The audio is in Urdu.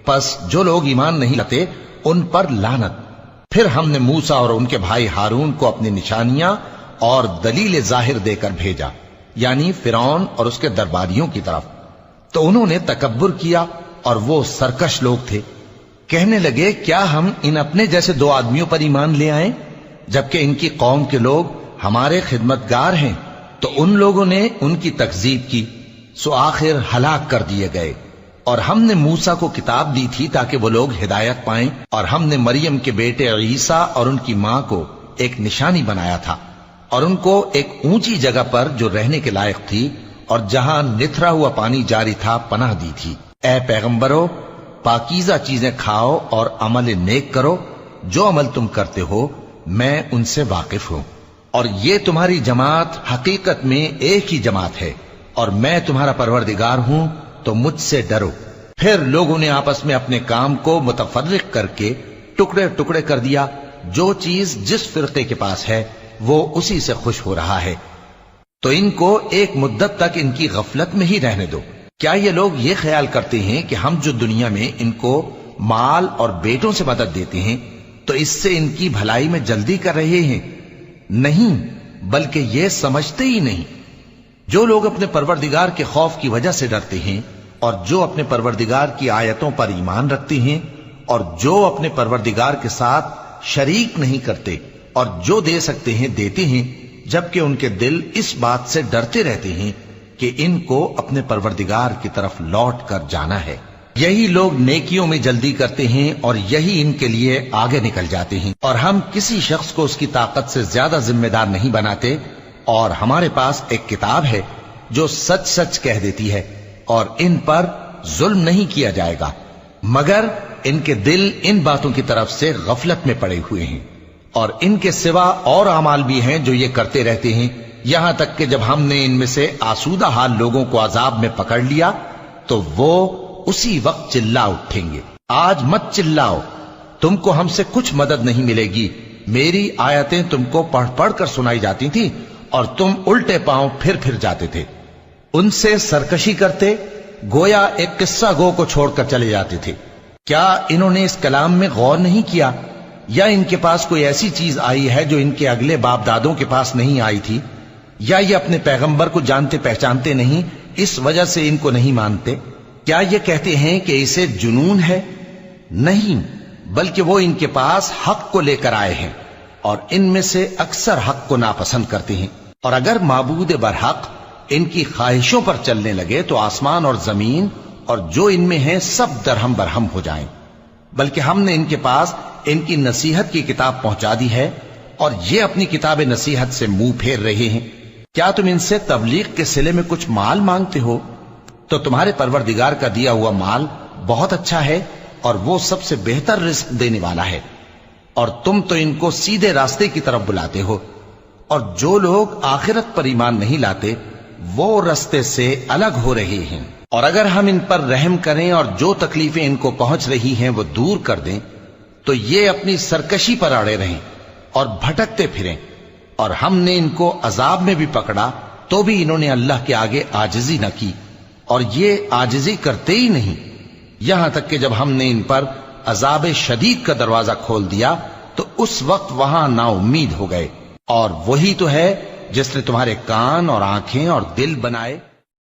پس جو لوگ ایمان نہیں لاتے ان پر لعنت۔ پھر ہم نے موسیٰ اور ان کے بھائی ہارون کو اپنی نشانیاں اور دلیل ظاہر دے کر بھیجا، یعنی فرعون اور اس کے درباریوں کی طرف، تو انہوں نے تکبر کیا اور وہ سرکش لوگ تھے۔ کہنے لگے کیا ہم ان اپنے جیسے دو آدمیوں پر ایمان لے آئیں جبکہ ان کی قوم کے لوگ ہمارے خدمتگار ہیں؟ تو ان لوگوں نے ان کی تکذیب کی، سو آخر ہلاک کر دیے گئے۔ اور ہم نے موسیٰ کو کتاب دی تھی تاکہ وہ لوگ ہدایت پائیں، اور ہم نے مریم کے بیٹے عیسیٰ اور ان کی ماں کو ایک نشانی بنایا تھا، اور ان کو ایک اونچی جگہ پر جو رہنے کے لائق تھی اور جہاں نتھرا ہوا پانی جاری تھا پناہ دی تھی۔ اے پیغمبرو، پاکیزہ چیزیں کھاؤ اور عمل نیک کرو، جو عمل تم کرتے ہو میں ان سے واقف ہوں، اور یہ تمہاری جماعت حقیقت میں ایک ہی جماعت ہے، اور میں تمہارا پروردگار ہوں تو مجھ سے ڈرو۔ پھر لوگوں نے آپس میں اپنے کام کو متفرق کر کے ٹکڑے ٹکڑے کر دیا، جو چیز جس فرقے کے پاس ہے وہ اسی سے خوش ہو رہا ہے، تو ان کو ایک مدت تک ان کی غفلت میں ہی رہنے دو۔ کیا یہ لوگ یہ خیال کرتے ہیں کہ ہم جو دنیا میں ان کو مال اور بیٹوں سے مدد دیتے ہیں تو اس سے ان کی بھلائی میں جلدی کر رہے ہیں؟ نہیں، بلکہ یہ سمجھتے ہی نہیں۔ جو لوگ اپنے پروردگار کے خوف کی وجہ سے ڈرتے ہیں اور جو اپنے پروردگار کی آیتوں پر ایمان رکھتے ہیں اور جو اپنے پروردگار کے ساتھ شریک نہیں کرتے اور جو دے سکتے ہیں دیتے ہیں، جبکہ ان کے دل اس بات سے ڈرتے رہتے ہیں کہ ان کو اپنے پروردگار کی طرف لوٹ کر جانا ہے۔ یہی لوگ نیکیوں میں جلدی کرتے ہیں اور یہی ان کے لیے آگے نکل جاتے ہیں، اور ہم کسی شخص کو اس کی طاقت سے زیادہ ذمہ دار نہیں بناتے، اور ہمارے پاس ایک کتاب ہے جو سچ سچ کہہ دیتی ہے، اور ان پر ظلم نہیں کیا جائے گا، مگر ان کے دل ان باتوں کی طرف سے غفلت میں پڑے ہوئے ہیں۔ اور ان کے سوا اور اعمال بھی ہیں جو یہ کرتے رہتے ہیں، یہاں تک کہ جب ہم نے ان میں سے آسودہ حال لوگوں کو عذاب میں پکڑ لیا تو وہ اسی وقت چلا اٹھیں گے۔ آج مت چلاؤ، تم کو ہم سے کچھ مدد نہیں ملے گی، میری آیتیں تم کو پڑھ پڑھ کر سنائی جاتی تھی اور تم الٹے پاؤں پھر جاتے تھے۔ ان سے سرکشی کرتے، گویا ایک قصہ گو کو چھوڑ کر چلے جاتے تھے۔ کیا انہوں نے اس کلام میں غور نہیں کیا، یا ان کے پاس کوئی ایسی چیز آئی ہے جو ان کے اگلے باپ دادوں کے پاس نہیں آئی تھی، یا یہ اپنے پیغمبر کو جانتے پہچانتے نہیں اس وجہ سے ان کو نہیں مانتے؟ کیا یہ کہتے ہیں کہ اسے جنون ہے؟ نہیں، بلکہ وہ ان کے پاس حق کو لے کر آئے ہیں، اور ان میں سے اکثر حق کو ناپسند کرتے ہیں۔ اور اگر معبود برحق ان کی خواہشوں پر چلنے لگے تو آسمان اور زمین اور جو ان میں ہیں سب درہم برہم ہو جائیں۔ بلکہ ہم نے ان کے پاس ان کی نصیحت کی کتاب پہنچا دی ہے، اور یہ اپنی کتاب نصیحت سے منہ پھیر رہے ہیں۔ کیا تم ان سے تبلیغ کے صلے میں کچھ مال مانگتے ہو؟ تو تمہارے پروردگار کا دیا ہوا مال بہت اچھا ہے، اور وہ سب سے بہتر رزق دینے والا ہے، اور تم تو ان کو سیدھے راستے کی طرف بلاتے ہو۔ اور جو لوگ آخرت پر ایمان نہیں لاتے وہ راستے سے الگ ہو رہے ہیں۔ اور اگر ہم ان پر رحم کریں اور جو تکلیفیں ان کو پہنچ رہی ہیں وہ دور کر دیں تو یہ اپنی سرکشی پر اڑے رہیں اور بھٹکتے پھریں، اور ہم نے ان کو عذاب میں بھی پکڑا تو بھی انہوں نے اللہ کے آگے عاجزی نہ کی، اور یہ عاجزی کرتے ہی نہیں، یہاں تک کہ جب ہم نے ان پر عذاب شدید کا دروازہ کھول دیا تو اس وقت وہاں نا امید ہو گئے۔ اور وہی تو ہے جس نے تمہارے کان اور آنکھیں اور دل بنائے